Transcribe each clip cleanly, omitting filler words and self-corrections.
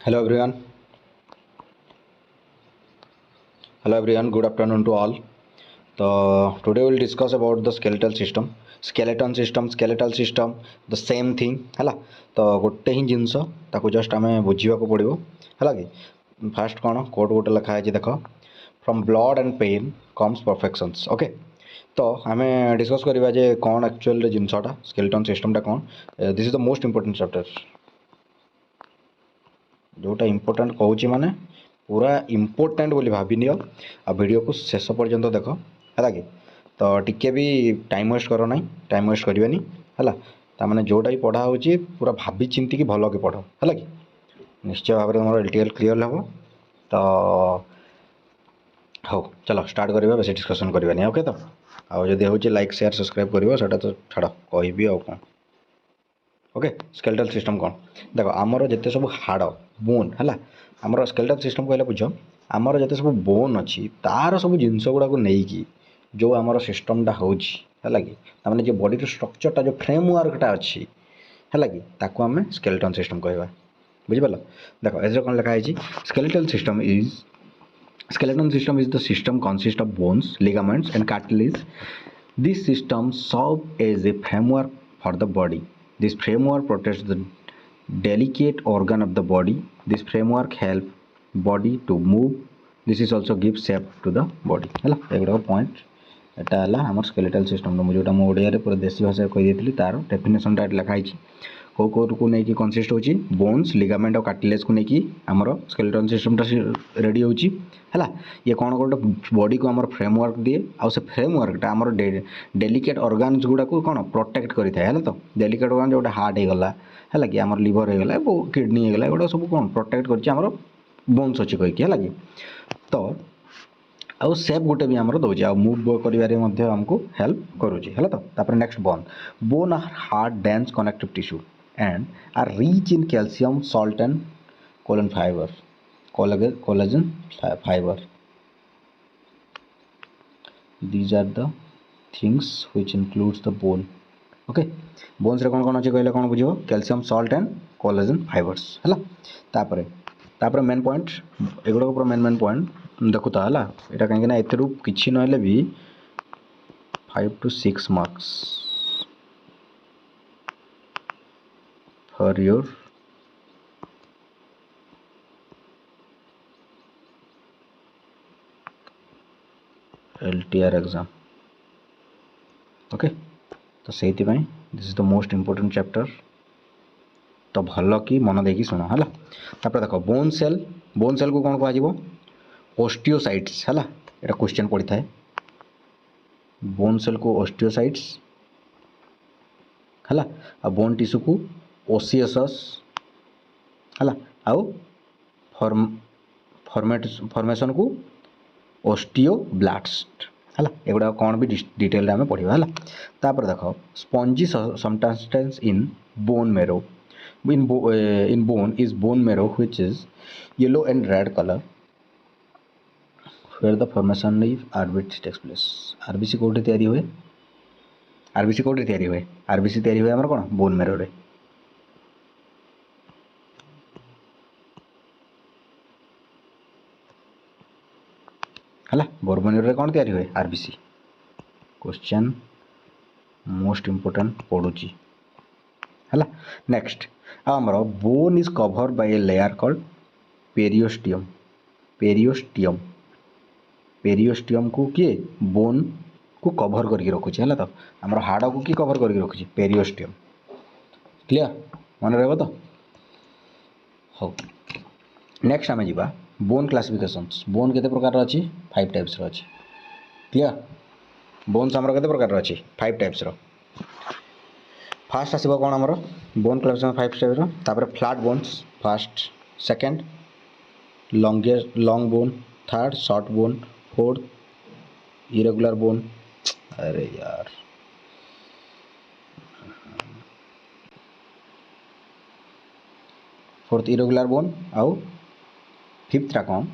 Hello everyone. Hello everyone. Good afternoon to all. Today we'll discuss about the skeletal system. Skeletal system, the same thing. ହେଲା ତ ଗୋଟେ ହିଁ ଜିନିଷ ତାକୁ just ଆମେ ବୁଝିବାକୁ ପଡ଼ିବ ହେଲା କି ଫାଷ୍ଟ କ'ଣ କୋଡ଼ ଗୋଟେ ଲେଖା ହେଇଛି ଦେଖ from blood and pain comes perfections okay ତ ଆମେ ଡିସ୍କସ୍ କରିବା ଯେ କ'ଣ ଆକ୍ଚୁଆଲି ଜିନିଷଟା ସ୍କେଲେଟନ୍ ସିଷ୍ଟମଟା କ'ଣ this is the most important chapter जोटा इम्पोर्टाट कौच माने पूरा इम्पोर्टाट बोली भाभी नियो आ वीडियो को शेष पर्यंत देख है कि तो टिके भी टाइम वेस्ट करो ना टाइम वेस्ट करवानी है ताने जोटा भी पढ़ा हो पूरा भाभी चिंती की भल कि पढ़ है कि निश्चय भाव में मोर एलटीएल क्लीयर हम तो हाँ चलो स्टार्ट करवा बेस डिस्कसन करवानी ओके तो आदि हूँ लाइक शेयर सब्सक्राइब कर तो छाड़ कहि आउ कौन ओके स्केलेटल सिस्टम कौन देख आमर जिते सब हाड़ बोन है आमर स्केलेटल सिस्टम कहले बुझ आमर जिते सब बोन अच्छी तार सब जिनस गुड़ाक नहीं जो आमर सिस्टमटा हो कि ताने जो बॉडी स्ट्रक्चरटा जो फ्रेमवर्कटा अच्छी है कि ताको आम स्केलेटन सिस्टम कहवा बुझिपाल देख ए कौन लिखाई skeletal system is the system consist of bones ligaments and cartilage this system serve as a framework for the body. This framework protects the delicate organ of the body. This framework helps body to move. This is also gives shape to the body. है एगुड़ा point एटा है आम skeletal system मुझे जोटा मुझे पूरा देसी भाषा कही तार डेफिनेशनटा लिखाई कौ को लेकिन कनसीस्ट होची बोन्स लिगामेंट और कार्टिलेज को लेकिन आमर स्केलेटल सिस्टमटा रेडी होची है ये कौन गोटे बॉडी को आमर फ्रेमवर्क दिए आउ से फ्रेमवर्कटा आमर डेलिकेट ऑर्गन्स गुड़ा को कौन प्रोटेक्ट करें है तो डेलिकेट ऑर्गन जो हार्ट होगला है कि आमर लिवर होगला किडनी होगला एगुड़ा सब कौन प्रोटेक्ट कर बोन्स अच्छी कहीकि है कि तो आउ सेप गोटे भी आमर दौर आ मुव कर आमको हेल्प करुँच है तो next bone are hard dense connective tissue and are rich in calcium, salt and collagen fiber. These are the things which includes the bone. Okay, bones रे कौन अच्छे कहले कौन बुझो calcium salt and collagen fibres है तापर main point एगुड़ा पूरा main point देखु तो है यहाँ कहीं एथरू किसी ना भी 5 to 6 marks for your LTR exam okay तो से this is the most important chapter तो भल कि मन देकी शुण है देख बोन सेल को कौन कह ओस्टियोसाइट्स है यहाँ क्वेश्चन पड़ी था बोन सेल को ओस्टियोसाइट्स है आ बोन टिश्यू को ओसियसस है आउ फॉर्मेशन को ओस्टियोब्लास्ट है एगुड़ा कौन भी डिटेल आम पढ़ा है तापर देख spongy substance in bone marrow in bone is bone marrow which is yellow and red colour where the formation of RBC takes place. RBC कोठी तैयारी हुए RBC कोठी तैयारी हुए RBC तैयारी हुए हमर कोन बोन मेरो रे हला बोन मेरो रे कोन तैयारी हुए RBC क्वेश्चन मोस्ट इंपोर्टेंट पडुची हला नेक्स्ट हमर bone is covered by a layer called periosteum को किए बोन को कवर करके रखुची है तो आमर हाड़ को किए कवर करके रखुची पेरियोस्टियम क्लियर मन रहा तो हाँ नेक्स्ट आम जा बोन क्लासिफिकेशंस बोन केते प्रकार अच्छी 5 टाइप्स अच्छी क्लियर बोन्स आमर केते प्रकार अच्छी 5 टाइप्स फास्ट आसो कौन आमर बोन क्लासिफिकेशन 5 टाइप्स तापर flat bones fast second long bone third short bone fourth irregular bone अरे यार फोर्थ इरेगुलर बोन आउ फिफ्थ रा कौन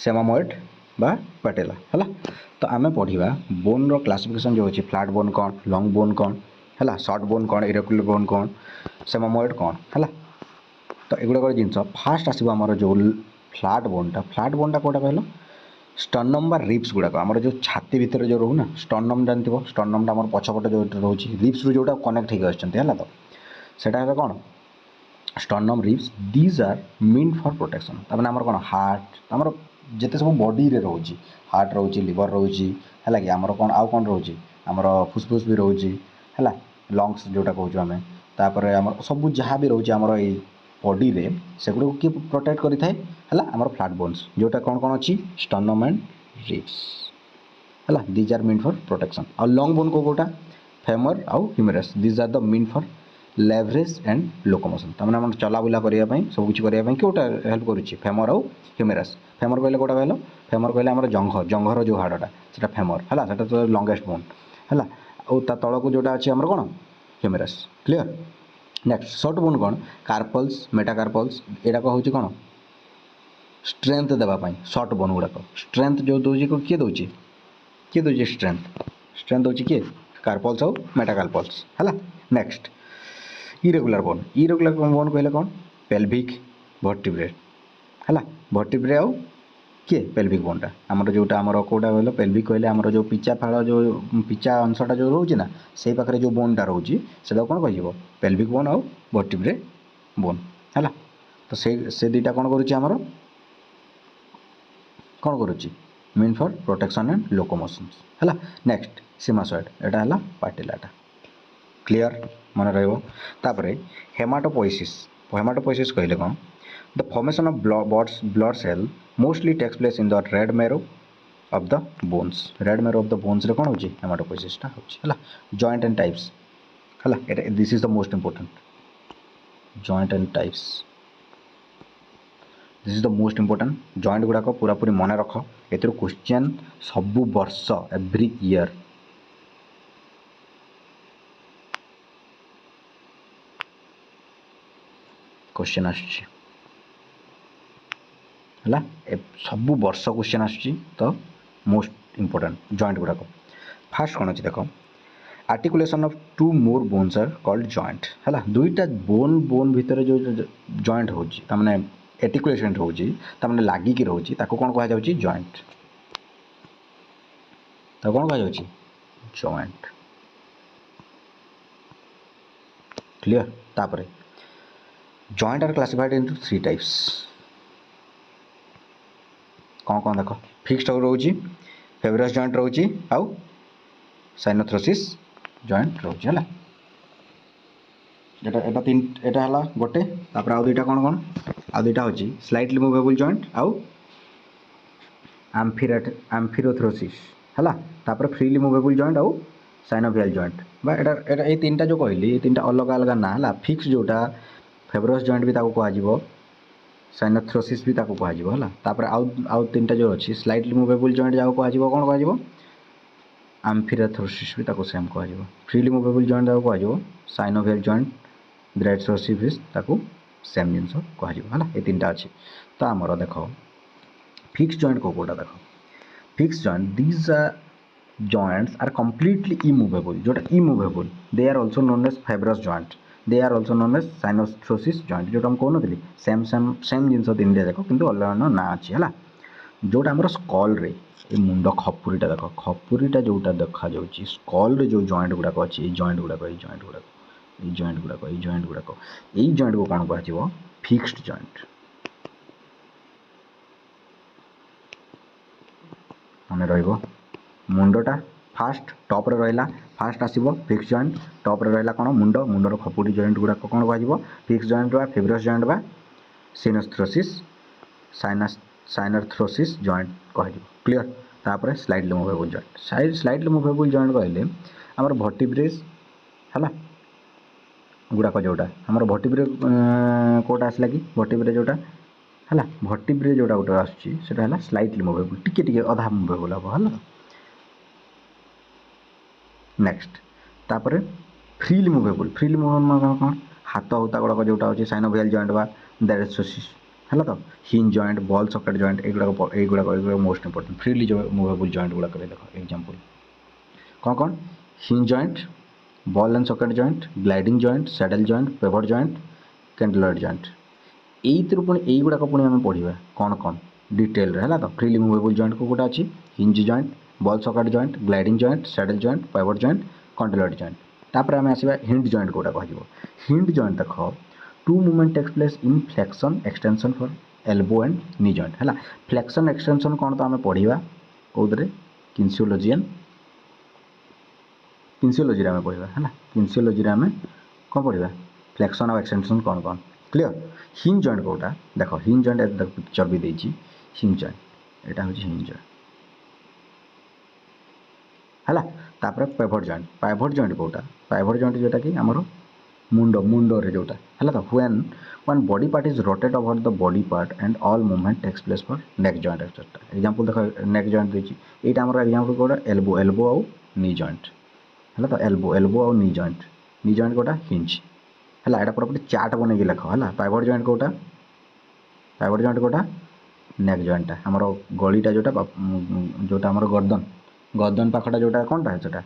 सेमामोइड बा पैटेला है तो आम पढ़ा बोन रो क्लासिफिकेशन जो अच्छी फ्लैट बोन कौन लॉन्ग बोन कौन है शॉर्ट बोन कौन इरेगुलर बोन कौन सेमामोइड कौन है तो एगुड़ा जिन फास्ट आसो आम जो फ्लाट बोनटा कौटा कहल स्टर्नम बा रिप्स गुड़ाक आम जो छाती भितर जो रोना स्टर्नम जानते स्टर्नमटा आम पछपटे जो रोचे रिप्स रू जोटा कनेक्ट होगा तो सेटा कौन sternum ribs these are mean for protection तमें आम कौन हार्ट आम जिते सब बॉडी रे रोचे हार्ट रोचे लिवर रोचे है कि आमर कौन आउ कौन रोचे आमर फुसफुस भी रोचे है लंग्स जोटा कहूँ आम तापर आम सब जहाँ भी रोचे आमर ये बॉडी रे सेगुड़ा किए प्रोटेक्ट करें है आमर फ्लैट बोन्स जोटा कौन कौन अच्छी स्टर्नम एंड रिब्स है these are mean for protection आ लंग बोन को कोटा फेमर आउ humerus these are the mean for leverage and locomotion तमें आम चला बुला करने सब किसी करने कौटा हेल्प करुच्ची फेमर आउ ह्यूमेरस फेमर कहले कौटा कहल फेमर कहले आम जंघर जो हाड़टा से फेमर है तो लंगेस्ट बोन है तल को जोटा अच्छी आम कौन ह्यूमेरस क्लीयर नेक्स्ट शॉर्ट बोन कौन कार्पल्स मेटाकार्पल्स एटा हूँ कौन स्ट्रेंथ देवाई शॉर्ट बोन गुड़ाक स्ट्रेंथ जो दूसरी किए दूसरी स्ट्रेंथ दूसरी किए कार्पल्स आउ मेटाकार्पल्स है नेक्स्ट इरेगुलर बोन कहले कौन पेल्विक वर्टिब्रे है वर्टिब्रे आउ किए पेल्विक बोनटा आमर जोटा आमर कौटा कहल पेल्विक कहले आमर जो पिचा फाड़ जो पिचा अंशटा जो रोचे ना से पाखे जो बोनटा रोचे से कौन कह पेल्विक बोन आउ वर्टिब्रे बोन है तो से दुईटा कौन करुच्ची कौन करुच्ची mean for protection and locomotion है नेक्स्ट सिमासॉइड एटा है पार्टिलाटा क्लियर मन रही हेमाटोपोइसिस कहले कौन the formation of blood cell mostly takes place in the red marrow of the bones red marrow of the bones रे कौन होची हेमाटोपोइसिसटा होची हला जॉइंट एंड टाइप्स हला this is the most important joint and types this is the most important joint गुड़ाक पूरा पूरी मन रख ए क्वेश्चन सबु वर्ष एव्री ईयर क्वेश्चन आसुची है सबु वर्ष क्वेश्चन आसुची तो मोस्ट इंपोर्टेंट जॉइंट गुड़ाक फास्ट कौन अच्छी देख articulation of two more bones are called joint है दुईटा बोन भितर जो जॉइंट होची तामने आर्टिकुलेशन होची तामने लागिकी रोची ताको कौन कहा जाउची जॉइंट ताको कौन कहा जाउची जॉइंट क्लियर तापरे joint are classified into 3 types कौन कौन देख फिक्स्ड रोची फेब्रस जॉइंट रोची आउ साइनोथ्रोसिस जॉइंट रोची है एटा तीन एटा हला गोटे तापर आउ दुईटा कौन कौन आउ दुईटा होची स्लाइटली मूवेबल जॉइंट आउ एम्फिरोथ्रोसिस है तापर फ्रीली मूवेबल जॉइंट आउ साइनोवियल जॉइंट बा एटा ए तीनटा जो कहली तीनटा अलग अलग ना है फिक्स जोटा फेब्रस जॉइंट भी ताको कह साइनोथ्रोसिस भी ताको कह है तापर आउ तीनटा जो अच्छी स्लाइटली मूवेबल जॉइंट जाको कह कौन कह एम्फिरोथ्रोसिस भी ताको सेम कह फ्रीली मूवेबल जॉइंट जाको कह साइनोवियल जॉइंट ब्रेडसोसिस ताको सेम जिनस कह ये तीनटा अच्छी तो आमर देख फिक्स जॉइंट को कोटा देख fix joint these are joints are completely immovable जोटा immovable they are also known as fibrous joint they are also known as synarthrosis joint जो कहूँ सेम सेम सेम जिनस तीन जाक कि अलग अलग ना अच्छी है जोटा आमर स्कल रे मुंड खपुरीटा देख खपुरीटा जोटा देखा जाऊँगी स्कल रे जो जॉइंट गुड़ाक अच्छी जॉइंट गुड़ाक जॉइंट गुड़ाक जॉइंट गुड़ाक जॉइंट गुड़ाक यही जॉइंट को कौन कह फिक्स्ड जॉइंट मन रुंडटा फास्ट टॉप रे रहिला फास्ट आसीबो फिक्स जॉइंट टॉप रे रहिला कौन मुंड मुंडर खपुटी जॉइंट गुड़ाक कौन कह फिक्स जॉइंट बा फेब्रस जॉइंट बा सिनोथ्रोसिस साइनोथ्रोसिस जॉइंट कह क्लियर तापर slightly movable joint slightly movable joint कहले आमर वर्टिब्रेस है गुड़ाक जोटा आमर वर्टिब्रे कोटा आसला कि वर्टिब्रे जोटा है वर्टिब्रे जोटा गोटे आसला स्लाइटली मूवेबल टिके अधा मूवेबल हम है नेक्स्ट तापर फ्रीली मूवेबल कौन हाथ हुता गुड़ाक जोटा अच्छे साइनोवियल जॉइंट बा ब्रेडसोसिस है तो hinge joint ball socket joint युवा मोस्ट इंपोर्टेंट फ्रीली जो मूवेबल जॉइंट गुड़ाक देख एग्जांपल कौन hinge joint ball and socket joint gliding joint saddle joint pivot joint condylar joint ଏଇଥିରୁ ପୁଣି ଏଇଗୁଡ଼ାକ ପୁଣି ଆମେ ପଢ଼ିବା କ'ଣ କ'ଣ ଡିଟେଲରେ ହେଲା ତ। ଫ୍ରିଲି ମୁଭେବୁଲ୍ ଜଏଣ୍ଟ କେଉଁଟା ଅଛି, hinge joint, ball socket joint, gliding joint, saddle joint, pivot joint, condyloid joint. ତାପରେ ଆମେ ଆସିବା ହିଣ୍ଡ ଜଏଣ୍ଟ କେଉଁଟା କୁହାଯିବ। ହିଣ୍ଡ ଜଏଣ୍ଟ ଦେଖ to movement takes place in flexion extension for elbow and knee joint ହେଲା। Flexion extension କ'ଣ ତ ଆମେ ପଢ଼ିବା କେଉଁଥିରେ, କିନ୍ସିଓଲୋଜିରେ ଆମେ ପଢ଼ିବା ହେଲା। କିନ୍ସିଓଲୋଜିରେ ଆମେ କ'ଣ ପଢ଼ିବା, ଫ୍ଲେକ୍ସନ୍ ଆଉ ଏକ୍ସଟେନସନ୍ କ'ଣ କ'ଣ କ୍ଲିୟର। ହିଞ୍ଜ ଜଏଣ୍ଟ କେଉଁଟା ଦେଖ, ହିଞ୍ଜ ଜଏଣ୍ଟ ପିକ୍ଚର ବି ଦେଇଛି, ହିଞ୍ଜ ଜଏଣ୍ଟ ଏଇଟା ହେଉଛି ହିଞ୍ଜ ଜଏଣ୍ଟ ହେଲା। ତାପରେ ପାଇଭଟ୍ ଜଏଣ୍ଟ, ପାଇଭଟ୍ ଜଏଣ୍ଟ କେଉଁଟା, ପାଇଭଟ୍ ଜଏଣ୍ଟ ଯେଉଁଟାକି ଆମର ମୁଣ୍ଡରେ ଯେଉଁଟା ହେଲା ତ। When one body part is rotate over the body part and all movement takes place for neck joint etcetera. Example ଦେଖ ନେକ୍ ଜଏଣ୍ଟ ଦେଇଛି, ଏଇଟା ଆମର ଏକ୍ଜାମ୍ପଲ୍ କେଉଁଟା, ଏଲ୍ବୋ ଆଉ ନି ଜଏଣ୍ଟ ହେଲା ତ। ଏଲ୍ବୋ ଆଉ ନି ଜଏଣ୍ଟ କେଉଁଟା, ହିଞ୍ଜ ହେଲା। ଏଇଟା ପୁରା ଚାର୍ଟ ବନେଇକି ଲେଖ ହେଲା। ପାଇଭଟ୍ ଜଏଣ୍ଟ କେଉଁଟା, ନେକ୍ ଜଏଣ୍ଟଟା ଆମର ଗଳିଟା ଯେଉଁଟା ଆମର ଗର୍ଦନ ପାଖଟା ଯେଉଁଟା କ'ଣଟା ସେଟା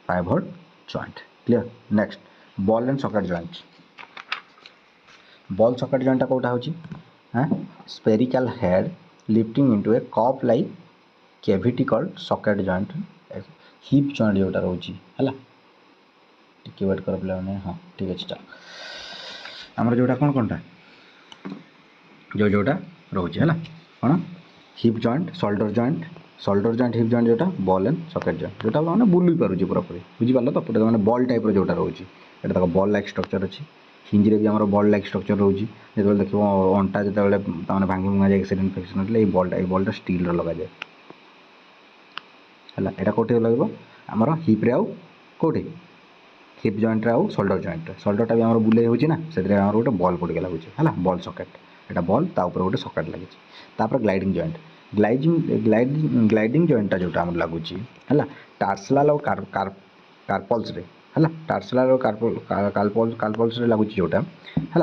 pivot joint clear. Next ball and socket joint, ball socket ଜଏଣ୍ଟଟା କେଉଁଟା ହେଉଛି, spherical head lifting into a cup like cavity called socket joint. Hip joint जोटा रोची है टिके वेट कर पे हाँ ठीक अच्छे चल आमर जोटा कौन कौनटा जोटा रोचे है कौन hip joint shoulder joint hip joint जोटा बॉल एंड सकेट जॉइंट जोटा मैंने बुली पारुची पूरापूरी बुझीपार तो पूरा मैंने बॉल टाइप जोटा रोचे ये तक बॉल लाइक स्ट्रक्चर अच्छी हिंजी भी आम बॉल लाइक स्ट्रक्चर रोचे जो देख अंटा जो भांगी भुंगा जाए एक्सीडेंट इन्फेक्शन होता है बॉलटा स्टील लगा जाए है यहाँ कौटे लगे आमर हिप्रे आउ कौटे हिप जॉइंट आउ शोल्डरटा भी आम बुले होना से गोटे बॉल पड़ लगुच है बॉल सकेट यहाँ बॉल तापर गोटे सकेट लगे तापर ग्लाइडिंग जॉइंट ग्लाइडिंग जॉइंटा जोटा आम लगुच है टार्सलाल और कार्पल्स रे है टार्सलाल और कार्पल्स रे लगुच जोटा है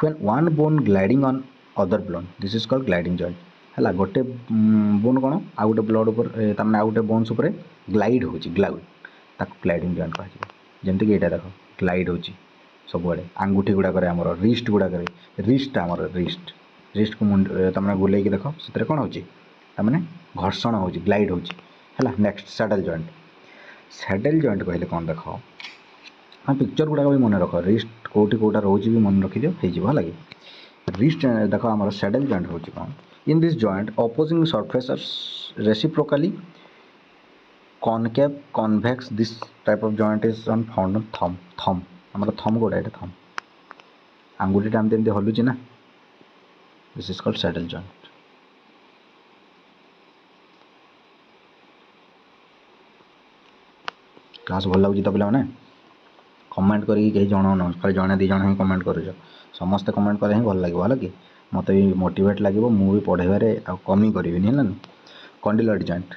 when one bone gliding on other bone this is called gliding joint है गोटे बोन कौन आउ गोटे ब्लड उपर तमाने आउ गोटे बोन्स उपर ग्लाइड हो ग्लाइडिंग जॉइंट कह जमीक यहाँ देख ग्लाइड हो सबुआड़े आंगुठी गुड़ाक आमर रिस्ट गुड़ाक रिस्ट आमर रिस्ट को मुंड तमाने बुलेक देख से कौन होने घर्षण हो ग्लाइड हो नेक्स्ट सैडल जॉइंट कहले कौन देख हाँ पिक्चर गुड़ाक भी मन रख रिस्ट कौटी कौटा रोचे भी मन रखिद हो लगे रिस्ट देख आम सैडल जॉइंट हो कौन in this joint opposing surfaces reciprocally concave convex this type of joint is on found on thumb हमारा thumb कोड़ा है thumb आंगुठी टाइम देते हलुची ना this is called saddle joint class भल लगुच तो पे कमेंट करी कहीं जन खाली जड़े दी जन ही कमेंट कर समस्ते कमेंट कले ही भल लगे है कि मत भी मोटिवेट लगे मुझे पढ़ेबारे आ कमी करी है कंडिलॉइड जॉइंट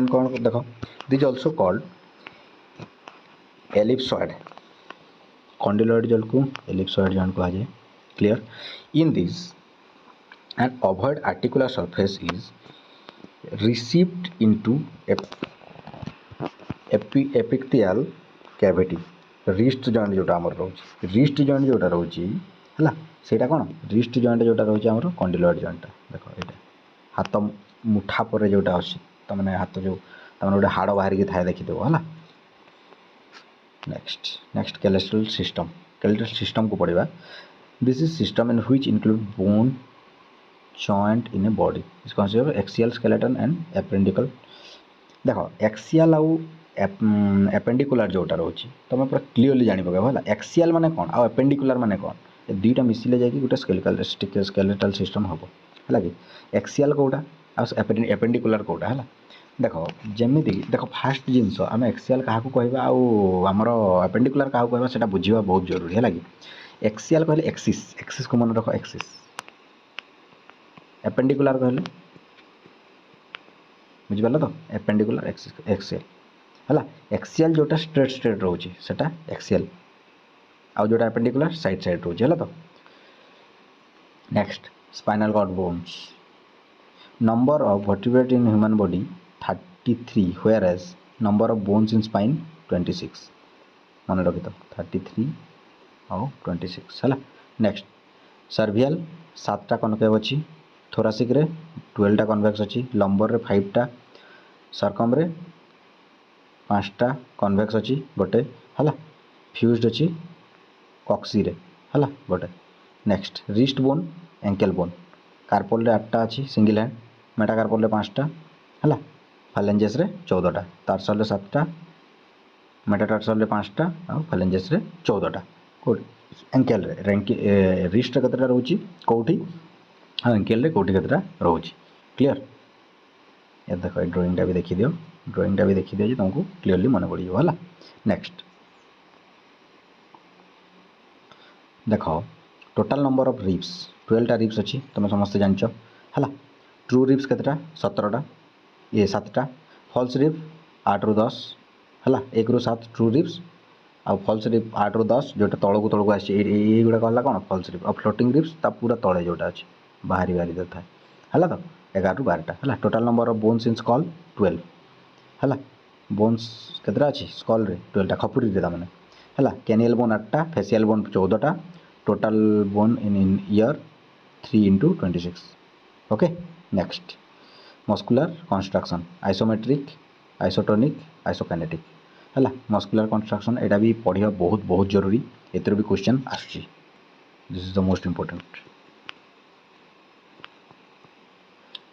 कौन देख this also called ellipsoid condyloid joint को एलिप्सॉइड जॉइंट कहा जाए clear in this and ovoid articular surface is received into एपिक्टियल कैविटी रिस्ट जॉइंट जोटा आमर रोचे रिस्ट जॉइंट जोटा रोचे है ସେଇଟା କ'ଣ ରିଷ୍ଟ ଜଏଣ୍ଟ ଯେଉଁଟା ରହୁଛି ଆମର କଣ୍ଡିଲଏଡ୍ ଜଏଣ୍ଟଟା ଦେଖ ଏଇଟା ହାତ ମୁଠା ପରେ ଯେଉଁଟା ଅଛି ତାମାନେ ହାତ ଯେଉଁ ତାମାନେ ଗୋଟେ ହାଡ଼ ବାହାରିକି ଥାଏ ଦେଖିଦେବ ହେଲା ନେକ୍ସଟ ସ୍କେଲେଟାଲ୍ ସିଷ୍ଟମକୁ ପଢ଼ିବା this is system in which include bone joint in a body is considered axial skeleton and appendicular देख एक्सियल आउ एपेंडिकुलर जोटा रोचे तुम पूरा क्लीयरली जानी पकेब है एक्सियल माने कौन आउ एपेंडिकुलर माने कौन दुईटा मिसिले जाकि गोटे स्केलेटल सिस्टम हम है कि एक्सियल कौटा एपेंडिकुलर कौटा है देख जमी देख फास्ट जिनस आम एक्सियल क्या कहवा आमर एपेंडिकुलर क्या कहवा से बुझा बहुत जरूरी है कि एक्सियल कहले एक्सिस को मन रख एक्सिस एपेंडिकुलर कहले बुझिपार तो एपेंडिकुलर एक्सियल है एक्सियल जोटा स्ट्रेट रोचे सेटा एक्सियल आउ जोटा एपेंडिकुलर साइड रोचे है तो next spinal cord bones number of vertebrate in human body 33 whereas number of bones in spine 26 मन रखी तो 33 और 26 है नेक्स्ट सर्वियल 7टा कनकेव अच्छी, थोरासिक रे 12टा कन्वेक्स अच्छी, लंबर रे 5टा, सरकम रे 5टा कन्वेक्स अच्छी गोटे है, फ्यूज्ड अच्छी कॉक्सी रे है गोटे। Next wrist bone ankle bone, carpal रे 8टा अच्छी सिंगल हैंड, मेटाकार्पोल रे 5टा है, फालेंजेस रे 14टा, तारसल रे 7टा, मेटाटार्सल रे 5टा और फालेंजेस रे 14टा। एंकल रे रिस्ट रे केतेटा रहउची कोठी, हाँ एंकल रे कोठी केतेटा रहउची। क्लियर? ये देखो ड्राइंगटा भी देखी दियो, ड्राइंगटा भी देखी दियो जे तुमको क्लियरली मन पड़ जाओ है। नेक्स्ट देखो टोटल नंबर ऑफ रिप्स 12टा रिप्स अच्छी, तुम समस्ते जान है। ट्रू रिप्स केतेटा 17टा, ये 7टा, फॉल्स रिप 8 रु 10 है, 1 रु 7 ट्रू रिप्स आ फॉल्स रिप 8 रु 10 जोटा तलू तलू आसगुड़ा कहला कौन फॉल्स रिप, आ फ्लोटिंग रिप्स ता पूरा तले जोटा अच्छे बाहरी बाहरी था है, तो 11 रु 12टा है। Total number of bones in school 12 है, बोन्स केतेटा अच्छी स्कल रे 12टा खपुरी रे तामाने है। कैनियल बोन 8टा, फेसियल बोन 14टा, total bone in ear 3 into 26। Okay next muscular contraction isometric, isotonic, isokinetic है। मस्कुलर कंस्ट्रक्शन एटा भी पढ़िया बहुत बहुत जरूरी, एतिर भी क्वेश्चन आसुची, this is the most important.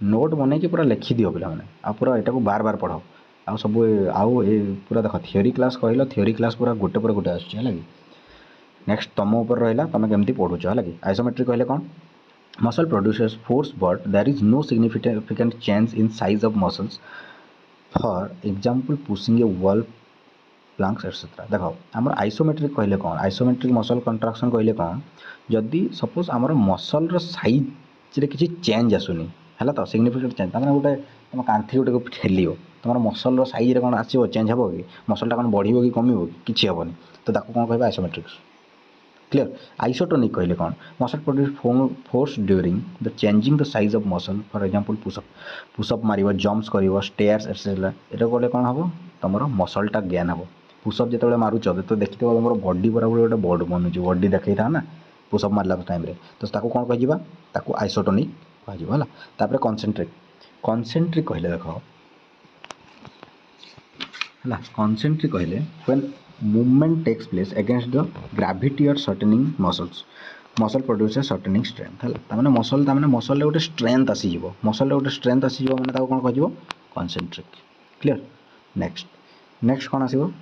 Note बने कि पूरा लिखि दियो पिला माने, आ पूरा एटा को बार बार पढ़ो, आ सब आउ ए पूरा देख थियोरी क्लास कहलो, थियोरी क्लास पूरा गोटे पर गोटे आसुची है। नेक्स्ट तुम ऊपर रहा तुम केमती पढ़ुच है। आइसोमेट्रिक कहले कौन, muscle produces force but there is no significant change in size of muscles, for example pushing a wall planks etcetera. देखो आम आइसोमेट्रिक कहले कौन, आइसोमेट्रिक मसल कंट्राक्शन कहले कौन, जदि सपोज आमर मसल साइज रे किसी चेंज आसुनी है, तो सिग्निफिकेंट चेंज तमें गोटे तुम कांथी गोटे ठेल तुम मसल साइज रे कौन आसो चेंज हे कि मसलटा कौन बढ़ कि कम कि किसी हेनी, तो ताको कौन कह आइसोमेट्रिक। क्लियर? आइसोटोनिक कहले कौन, muscle produce force during the changing the size of muscle, for example pushup मारिबो, जंप्स करिवो, स्टेयर्स एक्सेट्रा, एटा कहले कौन हम तुम मसलटा गेन हम। पुशअप जो मारुच तो देखते तुम बॉडी पूरा गोटे बॉडी बनूँ, बॉडी देखा था ना पुशअप मारला टाइम तो ताको कौन कह आइसोटोनिक कह। कनसेंट्रिक, कनसेंट्रिक कहले देख है, कनसेंट्रिक कहले when movement takes place against the gravity और shortening muscles, muscle produce shortening strength है, तामाने मसल गोटे स्ट्रेंथ आसीजिवो, मसल गोटे स्ट्रेंथ आसीजिवो माने ताको कौन कह कनसेंट्रिक। क्लियर? नेक्स्ट कौन आसीबो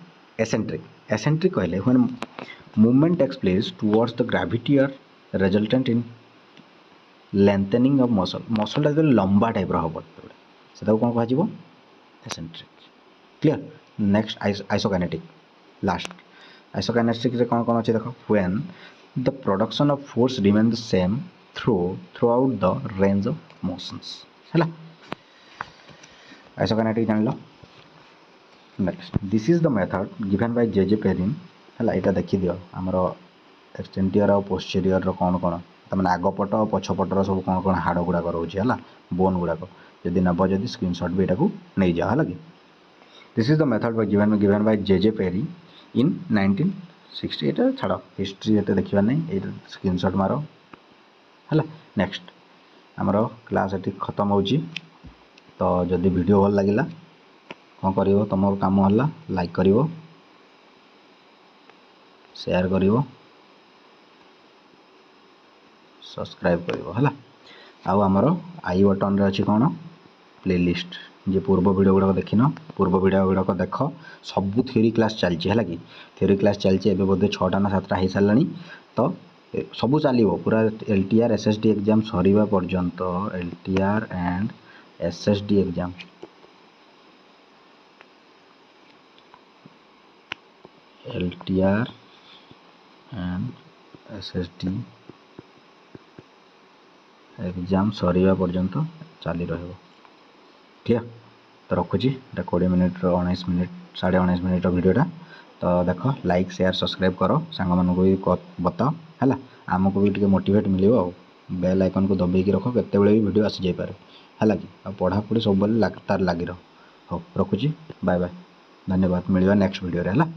एसेंट्रिक, एसेंट्रिक कहले when movement takes place towards the gravity और resultant in lengthening of muscle, मसलटा जो लंबा टाइप हम से कौन कह eccentric. Clear? Next isokinetic, last isokinetic रे कौन कौन अच्छे देख, when the production of force remain the same throughout the range of motions है। आइसोकाइनेटिक जान लो। Next this is the method given by J Perrine है, यहाँ देखी दियो आमर एक्सटेंटियर और पोस्टेरियर कौन कौन तमें आगपट और पछपटर सब कौन कौन हाड़ गुड़ाक रोचे है, बोन गुड़ाक जदि नब जदि स्क्रीनशॉट भी यहाँ नहीं जाओ है कि this is the method given by J Perry in 1960। ये छाड़ हिस्ट्री ये देखा नहीं, ये स्क्रीनशॉट मार है। नेक्स्ट आमर क्लास ये खत्म हो, तो जदि वीडियो भल लगे कौन कर तुम कम है लाइक कर शेयर कर सब्सक्राइब कर आमर आई बटन रे अच्छी कौन प्लेलिस्ट, जे पूर्व वीडियो गुड़ाक देखिन पूर्व वीडियो गुड़ाक देख, सबू थ्योरी क्लास चलती है कि थ्योरी क्लास चलती है बोधे 6टा ना 7टा हो सारा, तो सबू चलो पूरा LTR SSD एग्जाम सरीबा पर्यंत, LTR and SSD exam LTR and SSD exam सरीबा पर्यंत चली रही। क्लियर? तो रखुची 20 मिनिट 19 मिनिट 19.5 मिनिट वीडियोटा, तो देख लाइक शेयर सब्सक्राइब कर सांग मानक भी बताओ है, आमको भी टे मोटिवेट मिले, बेल आइकन को दबाई रख केत भी वीडियो आसी जापे है कि पढ़ापढ़ी सब तार लगी रह। हो रखुची, बाय बाय, धन्यवाद, मिलवा नेक्स्ट वीडियो है।